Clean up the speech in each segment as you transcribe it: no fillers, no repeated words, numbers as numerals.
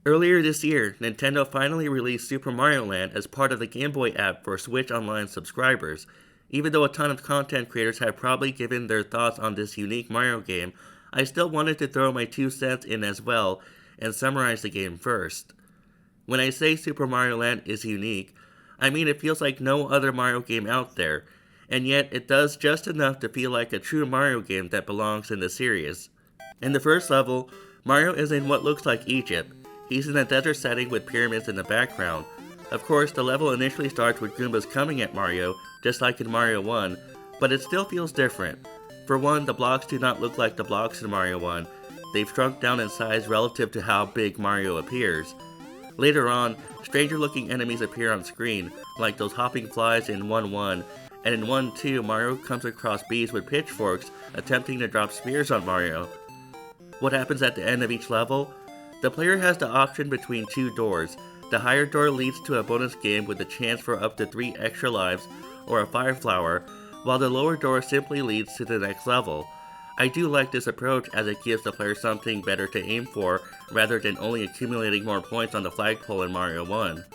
Earlier this year, Nintendo finally released Super Mario Land as part of the Game Boy app for Switch Online subscribers. Even though a ton of content creators have probably given their thoughts on this unique Mario game, I still wanted to throw my 2 cents in as well and summarize the game first. When I say Super Mario Land is unique, I mean it feels like no other Mario game out there, and yet it does just enough to feel like a true Mario game that belongs in the series. In the first level, Mario is in what looks like Egypt. He's in a desert setting with pyramids in the background. Of course, the level initially starts with Goombas coming at Mario, just like in Mario 1, but it still feels different. For one, the blocks do not look like the blocks in Mario 1. They've shrunk down in size relative to how big Mario appears. Later on, stranger looking enemies appear on screen, like those hopping flies in 1-1, and in 1-2 Mario comes across bees with pitchforks attempting to drop spears on Mario. What happens at the end of each level? The player has the option between two doors. The higher door leads to a bonus game with a chance for up to 3 extra lives or a fire flower, while the lower door simply leads to the next level. I do like this approach as it gives the player something better to aim for rather than only accumulating more points on the flagpole in Mario 1.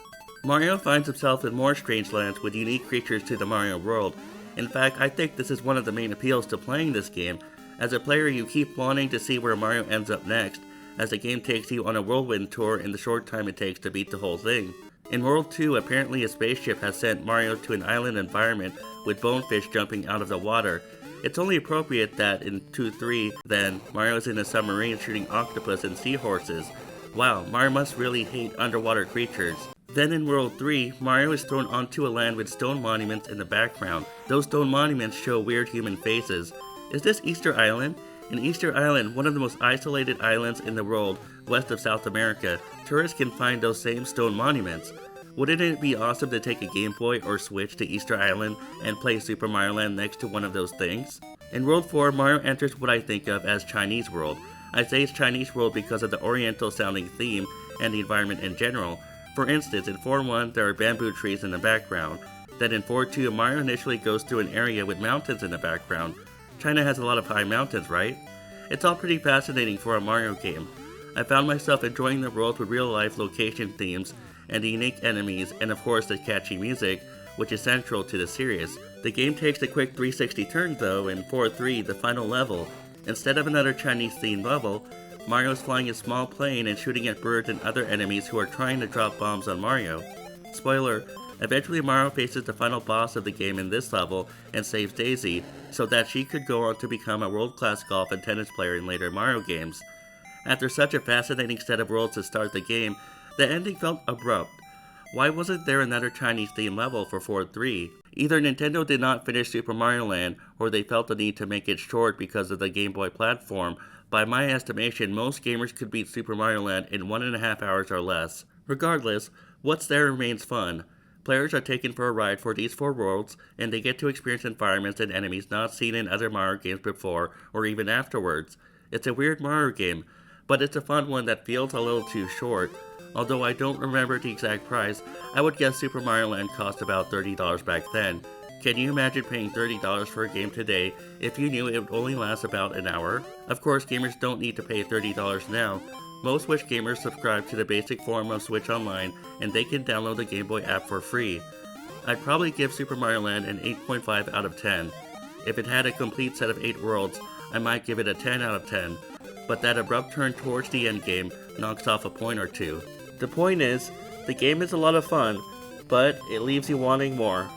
Mario finds himself in more strange lands with unique creatures to the Mario world. In fact, I think this is one of the main appeals to playing this game. As a player, you keep wanting to see where Mario ends up next, as the game takes you on a whirlwind tour in the short time it takes to beat the whole thing. In World 2, apparently a spaceship has sent Mario to an island environment with bonefish jumping out of the water. It's only appropriate that in 2-3, then, Mario's in a submarine shooting octopus and seahorses. Wow, Mario must really hate underwater creatures. Then in World 3, Mario is thrown onto a land with stone monuments in the background. Those stone monuments show weird human faces. Is this Easter Island? In Easter Island, one of the most isolated islands in the world, west of South America, tourists can find those same stone monuments. Wouldn't it be awesome to take a Game Boy or Switch to Easter Island and play Super Mario Land next to one of those things? In World 4, Mario enters what I think of as Chinese World. I say it's Chinese World because of the oriental sounding theme and the environment in general. For instance, in 4-1, there are bamboo trees in the background. Then in 4-2, Mario initially goes through an area with mountains in the background. China has a lot of high mountains, right? It's all pretty fascinating for a Mario game. I found myself enjoying the world with real-life location themes and the unique enemies and of course the catchy music, which is central to the series. The game takes a quick 360 turn though in 4-3, the final level. Instead of another Chinese-themed level, Mario is flying a small plane and shooting at birds and other enemies who are trying to drop bombs on Mario. Spoiler, eventually Mario faces the final boss of the game in this level and saves Daisy, so that she could go on to become a world-class golf and tennis player in later Mario games. After such a fascinating set of worlds to start the game, the ending felt abrupt. Why wasn't there another Chinese-themed level for 4-3? Either Nintendo did not finish Super Mario Land, or they felt the need to make it short because of the Game Boy platform. By my estimation, most gamers could beat Super Mario Land in 1.5 hours or less. Regardless, what's there remains fun. Players are taken for a ride for these 4 worlds, and they get to experience environments and enemies not seen in other Mario games before or even afterwards. It's a weird Mario game, but it's a fun one that feels a little too short. Although I don't remember the exact price, I would guess Super Mario Land cost about $30 back then. Can you imagine paying $30 for a game today if you knew it would only last about an hour? Of course, gamers don't need to pay $30 now. Most Switch gamers subscribe to the basic form of Switch Online, and they can download the Game Boy app for free. I'd probably give Super Mario Land an 8.5 out of 10. If it had a complete set of 8 worlds, I might give it a 10 out of 10, but that abrupt turn towards the endgame knocks off a point or two. The point is, the game is a lot of fun, but it leaves you wanting more.